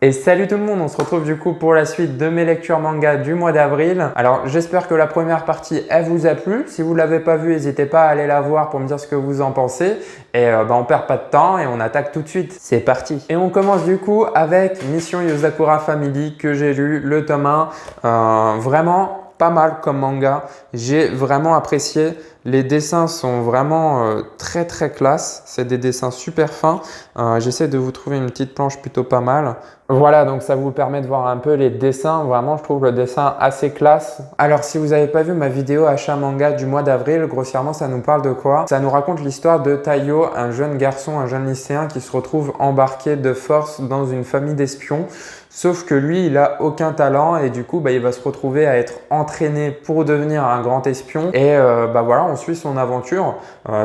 Et salut tout le monde, on se retrouve du coup pour la suite de mes lectures manga du mois d'avril. Alors j'espère que la première partie elle vous a plu. Si vous ne l'avez pas vue, n'hésitez pas à aller la voir pour me dire ce que vous en pensez. Et on perd pas de temps et on attaque tout de suite. C'est parti. Et on commence du coup avec Mission Yozakura Family que j'ai lu, le tome 1. Vraiment pas mal comme manga. J'ai vraiment apprécié. Les dessins sont vraiment très classe. C'est des dessins super fins. J'essaie de vous trouver une petite planche plutôt pas mal. Voilà, donc ça vous permet de voir un peu les dessins. Vraiment, je trouve le dessin assez classe. Alors, si vous n'avez pas vu ma vidéo achat manga du mois d'avril, grossièrement, ça nous parle de quoi? Ça nous raconte l'histoire de Taiyo, un jeune garçon, un jeune lycéen qui se retrouve embarqué de force dans une famille d'espions. Sauf que lui, il a aucun talent et du coup, il va se retrouver à être entraîné pour devenir un grand espion. Et voilà, on suit son aventure,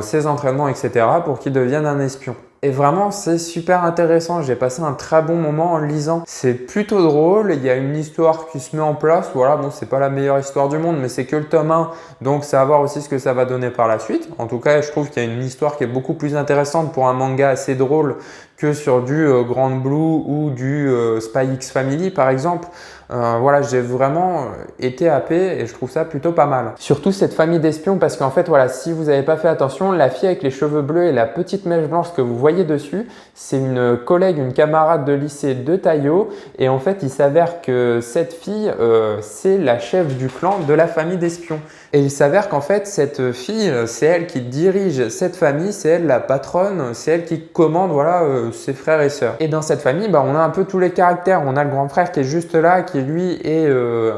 ses entraînements, etc. pour qu'il devienne un espion. Et vraiment, c'est super intéressant. J'ai passé un très bon moment en le lisant. C'est plutôt drôle. Il y a une histoire qui se met en place. Voilà, bon, c'est pas la meilleure histoire du monde, mais c'est que le tome 1. Donc, c'est à voir aussi ce que ça va donner par la suite. En tout cas, je trouve qu'il y a une histoire qui est beaucoup plus intéressante pour un manga assez drôle que sur du Grand Blue ou du Spy X Family, par exemple. Voilà, j'ai vraiment été happé et je trouve ça plutôt pas mal. Surtout cette famille d'espions parce qu'en fait, voilà, si vous n'avez pas fait attention, la fille avec les cheveux bleus et la petite mèche blanche que vous voyez dessus, c'est une collègue, une camarade de lycée de Taiyo. Et en fait, il s'avère que cette fille, c'est la chef du clan de la famille d'espions. Et il s'avère qu'en fait, cette fille, c'est elle qui dirige cette famille, c'est elle la patronne, c'est elle qui commande voilà, ses frères et sœurs. Et dans cette famille, on a un peu tous les caractères. On a le grand frère qui est juste là, qui lui est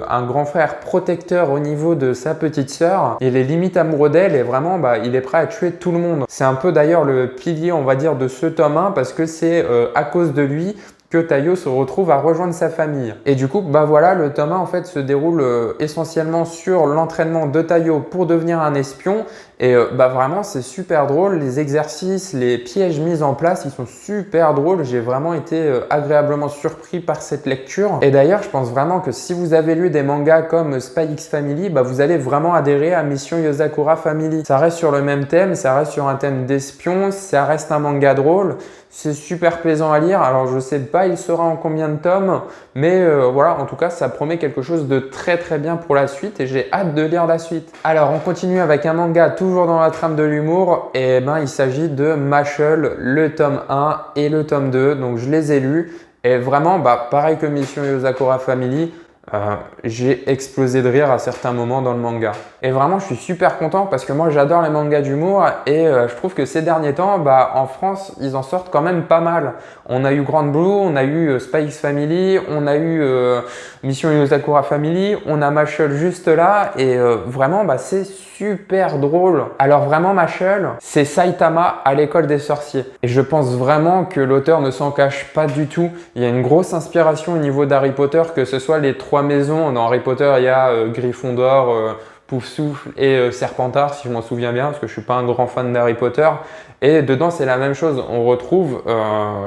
un grand frère protecteur au niveau de sa petite sœur. Il est limite amoureux d'elle et vraiment, il est prêt à tuer tout le monde. C'est un peu d'ailleurs le pilier, on va dire, de ce tome 1 parce que c'est à cause de lui que Taiyo se retrouve à rejoindre sa famille. Et du coup, voilà, le tome 1 en fait se déroule essentiellement sur l'entraînement de Taiyo pour devenir un espion. Et vraiment, c'est super drôle. Les exercices, les pièges mis en place, ils sont super drôles. J'ai vraiment été agréablement surpris par cette lecture. Et d'ailleurs, je pense vraiment que si vous avez lu des mangas comme Spy X Family, vous allez vraiment adhérer à Mission Yozakura Family. Ça reste sur le même thème, ça reste sur un thème d'espion, ça reste un manga drôle. C'est super plaisant à lire. Alors, je sais pas, il sera en combien de tomes, mais voilà, en tout cas, ça promet quelque chose de très bien pour la suite et j'ai hâte de lire la suite. Alors, on continue avec un manga toujours dans la trame de l'humour et il s'agit de Mashle, le tome 1 et le tome 2. Donc, je les ai lus et vraiment, pareil que Mission Yozakura Family, j'ai explosé de rire à certains moments dans le manga. Et vraiment, je suis super content parce que moi, j'adore les mangas d'humour et je trouve que ces derniers temps, en France, ils en sortent quand même pas mal. On a eu Grand Blue, on a eu Spy X Family, on a eu Mission Yozakura Family, on a Mashle juste là et vraiment, c'est super drôle. Alors vraiment, Mashle, c'est Saitama à l'école des sorciers. Et je pense vraiment que l'auteur ne s'en cache pas du tout. Il y a une grosse inspiration au niveau d'Harry Potter, que ce soit les trois maisons. Dans Harry Potter, il y a Gryffondor, Poufsouffle et Serpentard, si je m'en souviens bien, parce que je suis pas un grand fan d'Harry Potter. Et dedans, c'est la même chose. On retrouve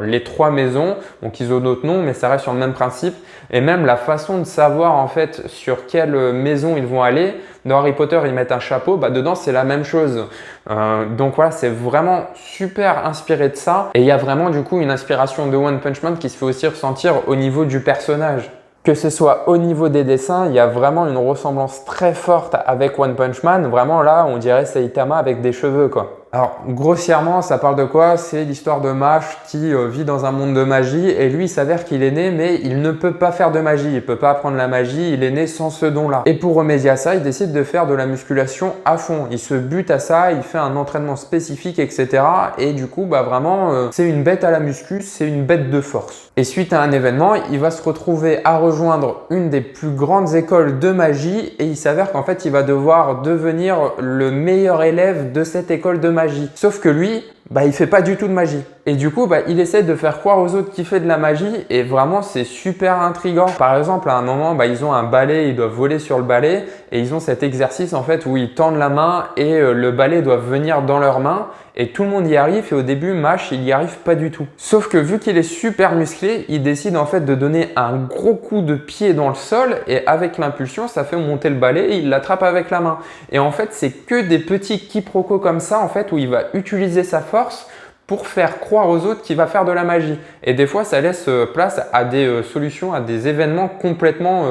les trois maisons. Donc, ils ont d'autres noms, mais ça reste sur le même principe. Et même la façon de savoir en fait sur quelle maison ils vont aller. Dans Harry Potter, ils mettent un chapeau. Dedans, c'est la même chose. Donc voilà, c'est vraiment super inspiré de ça. Et il y a vraiment du coup une inspiration de One Punch Man qui se fait aussi ressentir au niveau du personnage. Que ce soit au niveau des dessins, il y a vraiment une ressemblance très forte avec One Punch Man. Vraiment là, on dirait Saitama avec des cheveux quoi. Alors grossièrement, ça parle de quoi? C'est l'histoire de Mash qui vit dans un monde de magie et lui, il s'avère qu'il est né mais il ne peut pas faire de magie, il peut pas apprendre la magie, il est né sans ce don-là. Et pour remédier à ça, il décide de faire de la musculation à fond. Il se bute à ça, il fait un entraînement spécifique, etc. Et du coup, vraiment, c'est une bête à la muscu, c'est une bête de force. Et suite à un événement, il va se retrouver à rejoindre une des plus grandes écoles de magie et il s'avère qu'en fait, il va devoir devenir le meilleur élève de cette école de magie. Sauf que lui, il fait pas du tout de magie. Et du coup, il essaie de faire croire aux autres qu'il fait de la magie et vraiment, c'est super intriguant. Par exemple, à un moment, ils ont un balai, ils doivent voler sur le balai et ils ont cet exercice en fait où ils tendent la main et le balai doit venir dans leurs mains et tout le monde y arrive et au début, Mash, il y arrive pas du tout. Sauf que vu qu'il est super musclé, il décide en fait de donner un gros coup de pied dans le sol et avec l'impulsion, ça fait monter le balai et il l'attrape avec la main. Et en fait, c'est que des petits quiproquos comme ça en fait où il va utiliser sa force pour faire croire aux autres qu'il va faire de la magie. Et des fois, ça laisse place à des solutions, à des événements complètement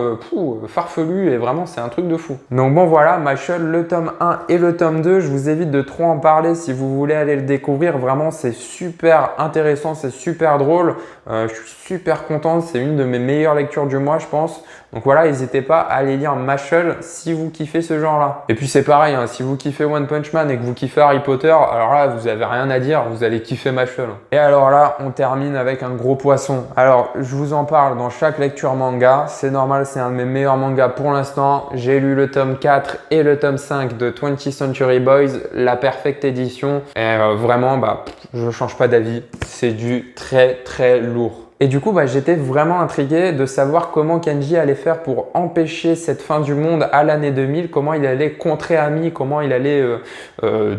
farfelus et vraiment, c'est un truc de fou. Donc bon, voilà, Mashle, le tome 1 et le tome 2. Je vous évite de trop en parler si vous voulez aller le découvrir. Vraiment, c'est super intéressant, c'est super drôle. Je suis super content, c'est une de mes meilleures lectures du mois, je pense. Donc voilà, n'hésitez pas à aller lire Mashle si vous kiffez ce genre-là. Et puis c'est pareil, hein, si vous kiffez One Punch Man et que vous kiffez Harry Potter, alors là, vous avez rien à dire, vous allez kiffer Mashle. Et alors là, on termine avec un gros poisson. Alors, je vous en parle dans chaque lecture manga. C'est normal, c'est un de mes meilleurs mangas pour l'instant. J'ai lu le tome 4 et le tome 5 de 20th Century Boys, la Perfect Edition. Et vraiment, je change pas d'avis. C'est du très très lourd. Et du coup, j'étais vraiment intrigué de savoir comment Kenji allait faire pour empêcher cette fin du monde à l'année 2000, comment il allait contrer Ami, comment il allait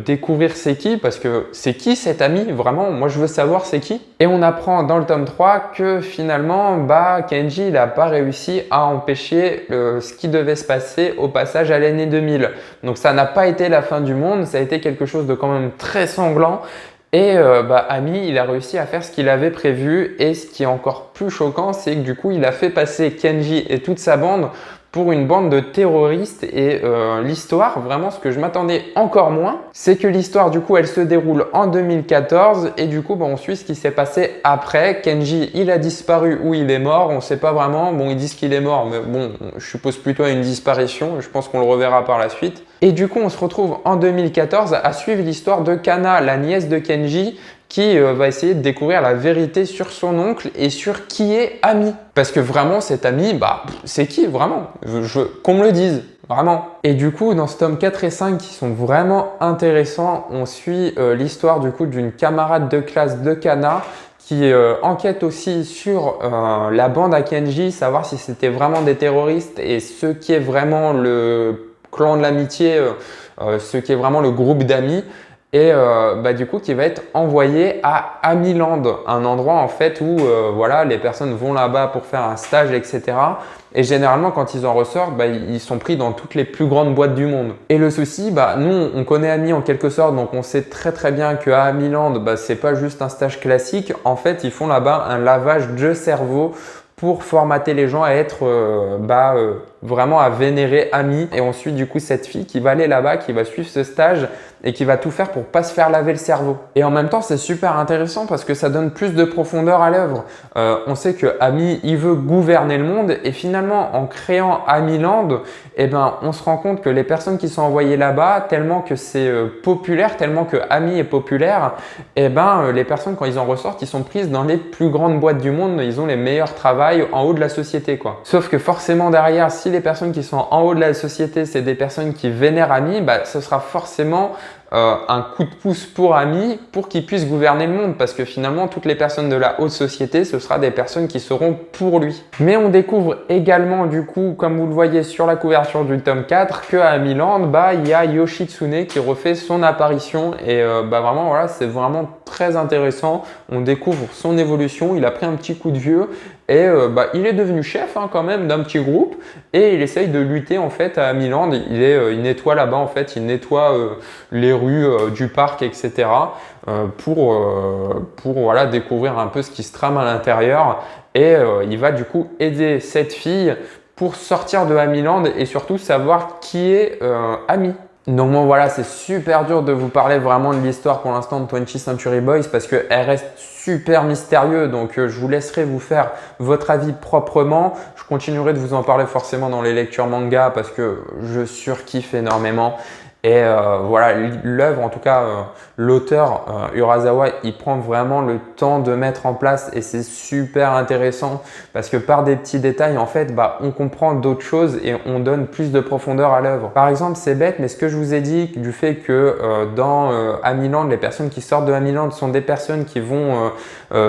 découvrir c'est qui, parce que c'est qui cet Ami, vraiment, moi je veux savoir c'est qui. Et on apprend dans le tome 3 que finalement, Kenji il n'a pas réussi à empêcher ce qui devait se passer au passage à l'année 2000. Donc ça n'a pas été la fin du monde, ça a été quelque chose de quand même très sanglant. Et Ami, il a réussi à faire ce qu'il avait prévu et ce qui est encore plus choquant, c'est que du coup, il a fait passer Kenji et toute sa bande pour une bande de terroristes et l'histoire, vraiment ce que je m'attendais encore moins, c'est que l'histoire du coup elle se déroule en 2014 et du coup on suit ce qui s'est passé après. Kenji il a disparu ou il est mort, on ne sait pas vraiment, bon ils disent qu'il est mort mais bon je suppose plutôt à une disparition, je pense qu'on le reverra par la suite. Et du coup on se retrouve en 2014 à suivre l'histoire de Kana, la nièce de Kenji, qui va essayer de découvrir la vérité sur son oncle et sur qui est Ami. Parce que vraiment, cet Ami, c'est qui vraiment? Qu'on me le dise, vraiment. Et du coup, dans ce tome 4 et 5 qui sont vraiment intéressants, on suit l'histoire du coup d'une camarade de classe de Kana qui enquête aussi sur la bande à Kenji, savoir si c'était vraiment des terroristes et ce qui est vraiment le clan de l'amitié, ce qui est vraiment le groupe d'amis. Et du coup qui va être envoyé à Amiland, un endroit en fait où les personnes vont là-bas pour faire un stage, etc. Et généralement quand ils en ressortent, ils sont pris dans toutes les plus grandes boîtes du monde. Et le souci, nous on connaît Ami en quelque sorte, donc on sait très très bien qu'à Amiland, c'est pas juste un stage classique. En fait, ils font là-bas un lavage de cerveau pour formater les gens à être vraiment à vénérer Ami. Et on suit du coup cette fille qui va aller là-bas, qui va suivre ce stage et qui va tout faire pour pas se faire laver le cerveau. Et en même temps, c'est super intéressant parce que ça donne plus de profondeur à l'œuvre. On sait que Ami, il veut gouverner le monde et finalement, en créant Amiland, on se rend compte que les personnes qui sont envoyées là-bas, tellement que c'est populaire, tellement que Ami est populaire, les personnes quand ils en ressortent, ils sont prises dans les plus grandes boîtes du monde, ils ont les meilleurs travails en haut de la société, quoi. Sauf que forcément derrière, si les personnes qui sont en haut de la société, c'est des personnes qui vénèrent Ami, ce sera forcément un coup de pouce pour Ami pour qu'il puisse gouverner le monde parce que finalement toutes les personnes de la haute société ce sera des personnes qui seront pour lui. Mais on découvre également du coup comme vous le voyez sur la couverture du tome 4 que à Amiland il y a Yoshitsune qui refait son apparition et vraiment voilà c'est vraiment très intéressant. On découvre son évolution, il a pris un petit coup de vieux et il est devenu chef quand même d'un petit groupe et il essaye de lutter en fait à Amiland. Il nettoie là-bas en fait, il nettoie les rues du parc, etc. Pour découvrir un peu ce qui se trame à l'intérieur et il va du coup aider cette fille pour sortir de Amiland et surtout savoir qui est Ami. Donc bon voilà, c'est super dur de vous parler vraiment de l'histoire pour l'instant de 20th Century Boys parce qu'elle reste super mystérieuse. Donc je vous laisserai vous faire votre avis proprement. Je continuerai de vous en parler forcément dans les lectures manga parce que je surkiffe énormément. Et l'œuvre, en tout cas l'auteur Urasawa, il prend vraiment le temps de mettre en place et c'est super intéressant parce que par des petits détails, en fait, on comprend d'autres choses et on donne plus de profondeur à l'œuvre. Par exemple, c'est bête, mais ce que je vous ai dit du fait que dans Amiland, les personnes qui sortent de Amiland sont des personnes qui vont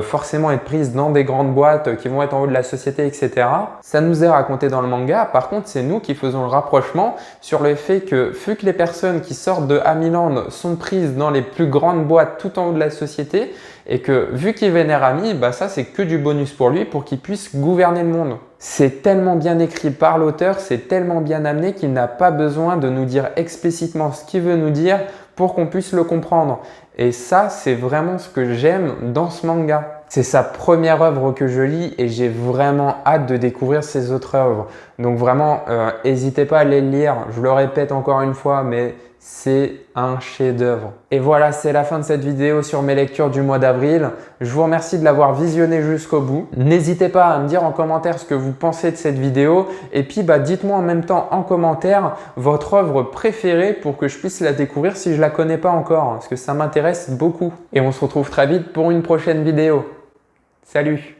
forcément être prises dans des grandes boîtes, qui vont être en haut de la société, etc. Ça nous est raconté dans le manga. Par contre, c'est nous qui faisons le rapprochement sur le fait que vu que les personnes qui sortent de Amiland sont prises dans les plus grandes boîtes tout en haut de la société et que vu qu'il vénère Ami, ça c'est que du bonus pour lui pour qu'il puisse gouverner le monde. C'est tellement bien écrit par l'auteur, c'est tellement bien amené qu'il n'a pas besoin de nous dire explicitement ce qu'il veut nous dire pour qu'on puisse le comprendre. Et ça, c'est vraiment ce que j'aime dans ce manga. C'est sa première œuvre que je lis et j'ai vraiment hâte de découvrir ses autres œuvres. Donc vraiment, n'hésitez pas à les lire. Je le répète encore une fois, mais c'est un chef-d'œuvre. Et voilà, c'est la fin de cette vidéo sur mes lectures du mois d'avril. Je vous remercie de l'avoir visionné jusqu'au bout. N'hésitez pas à me dire en commentaire ce que vous pensez de cette vidéo. Et puis, dites-moi en même temps en commentaire votre œuvre préférée pour que je puisse la découvrir si je ne la connais pas encore. Parce que ça m'intéresse beaucoup. Et on se retrouve très vite pour une prochaine vidéo. Salut!